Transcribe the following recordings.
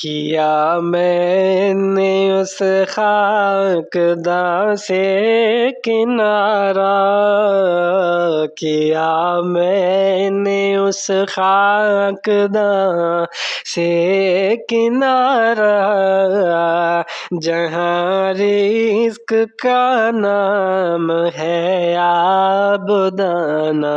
کیا میں نے اس خاکداں سے کنارہ، کیا میں نے اس خاکداں سے کنارہ، جہاں رزق کا نام ہے عابدانہ،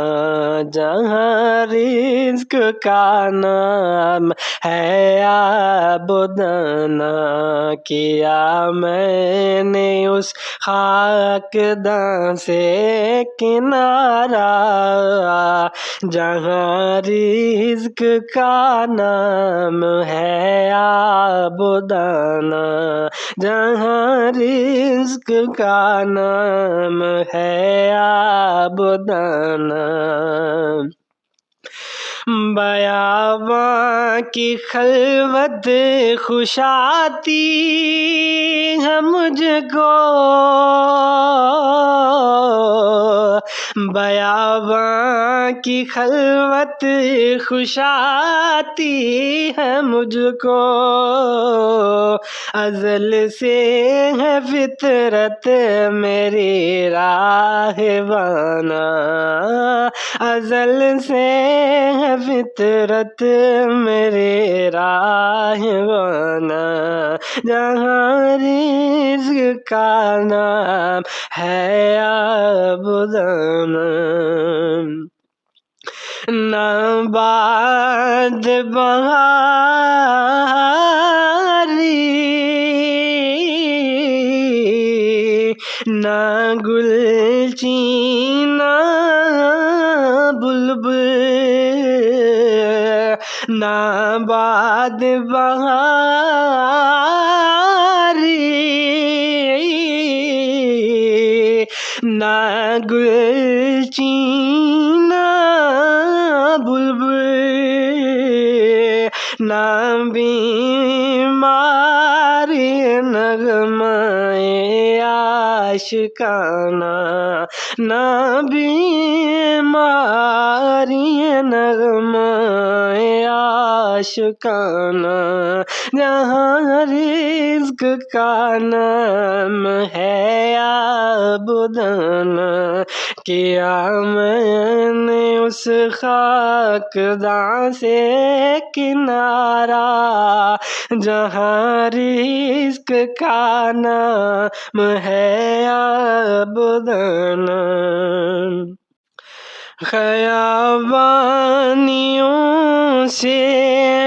جہاں رزق کا نام ہے عابدانہ، کیا میں نے اس خاکداں سے کنارہ، جہاں رزق کا نام ہے عابدانہ، جہاں رزق کا نام ہے عابدانہ۔ بیاباں کی خلوت خوش آتی ہے مجھ کو، بیاباں کی خلوت خوش آتی ہے مجھ کو، ازل سے ہے فطرت میری راہبانہ، ازل سے ہے فطرت میرے راہبانہ، جہاں رزق کا نام ہے عابدانہ۔ نہ باد بہاری، نہ گلچین، نہ بلبل، نہ باد بہاری، نہ گلچین، نہ بلبل، نہ بیماری نغمۂ عاشقانہ، نہ بیماری نغمۂ عاشقانہ، جہاں رزق کا نام ہے عابدانہ، کیا میں نے اس خاکداں سے کنارہ، جہاں رزق کا نام ہے عابدانہ۔ خیابانیوں سے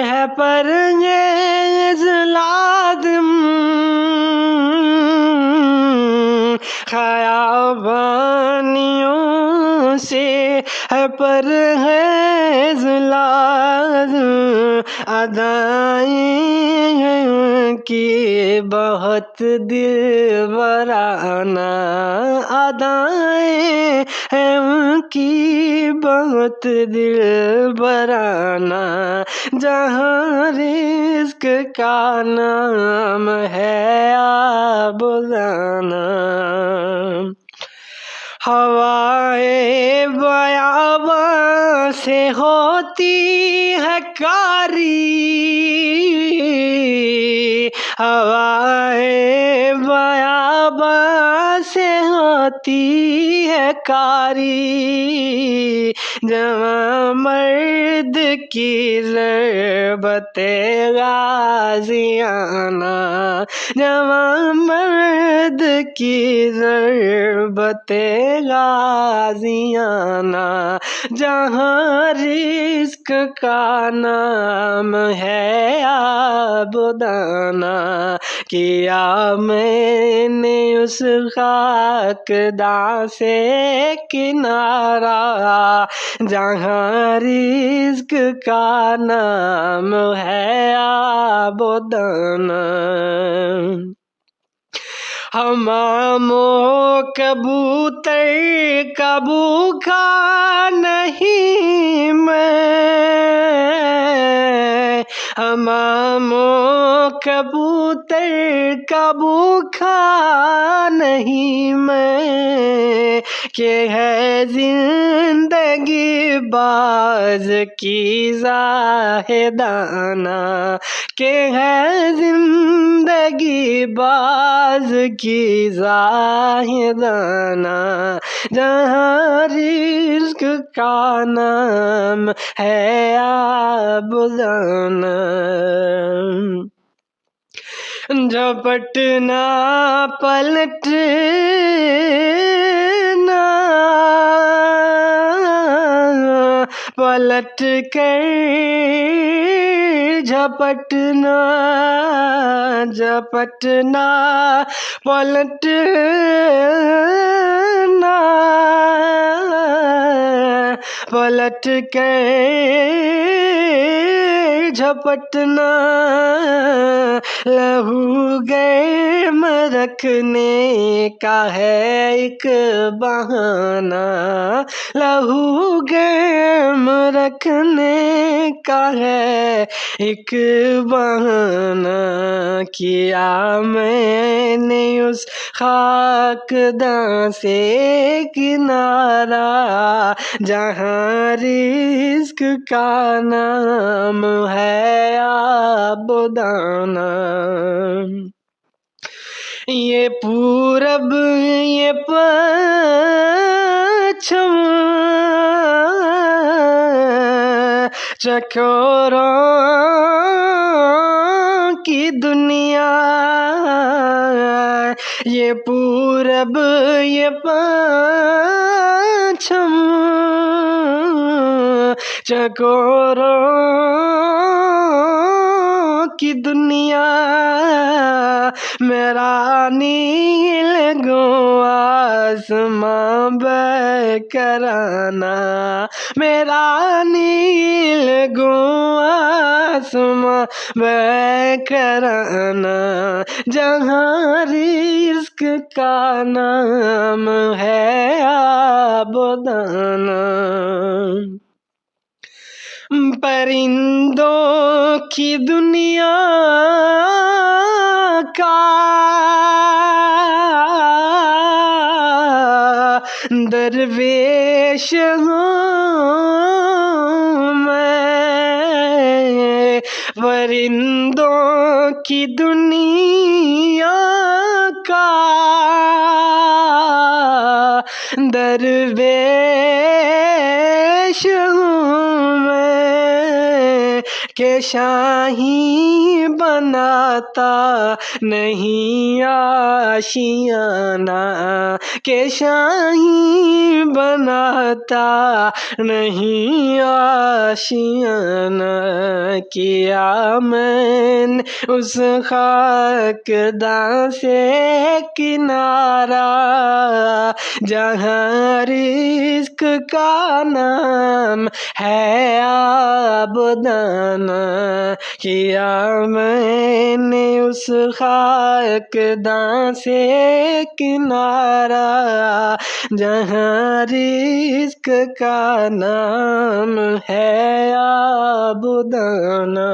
ہے پرہیز لازم، خیابانیوں سے ہے پرہیز لازم، ادائیں کی بہت دلبرانہ، ادائیں ہیں ان کی بہت دلبرانہ، جہاں رزق کا نام ہے عابدانہ۔ ہوائے بیاباں سے ہوتی ہے کاری، ہوائے بیاباں سے ہوتی ہے کاری، جہاں مرد کی ضربت غازیانہ، جہاں مرد کی ضربت غازیانہ، جہاں رزق کا نام ہے عابدانہ، کیا میں نے اس خاکداں سے کنارہ، جہاں رزق کا نام ہے عابدانہ۔ حمام و کبوتر کا بھوکا نہیں میں، حمام و کبوتر کا بھوکا نہیں میں، کہ ہے زندگی باز کی زاہدانہ، کہ ہے زندگی باز کی زاہدانہ، جہاں رزق کا نام ہے عابدانہ۔ جھپٹنا پلٹنا، پلٹ کر جھپٹنا، جھپٹنا پلٹنا، پلٹ کر جھپٹنا، لہو گرم رکھنے کا ہے ایک بہانہ، لہو گرم رکھنے کا ہے ایک بہانہ، کیا میں نے اس خاکداں سے کنارہ، جہاں رزق کا نام ہے عابدانہ۔ یہ پورب یہ پچھم چکوروں کی دنیا، یہ پورب یہ پچھم چکوروں کی دنیا، میرا نیل گوں آسماں بیکرانہ، میرا نیل گوں آسماں بیکرانہ، جہاں رزق کا نام ہے عابدانہ۔ پرندوں کی دنیا کا درویش ہوں میں، پرندوں کی دنیا کا درویش ہوں میں، کہ شاہی بناتا نہیں آشیانہ، کہ شاہی بناتا نہیں آشیانہ، کیا میں نے اس خاکداں سے کنارہ، جہاں رزق کا نام ہے عابدانہ، کیا میں نے اس خاکداں سے کنارہ، جہاں رزق کا نام ہے عابدانہ۔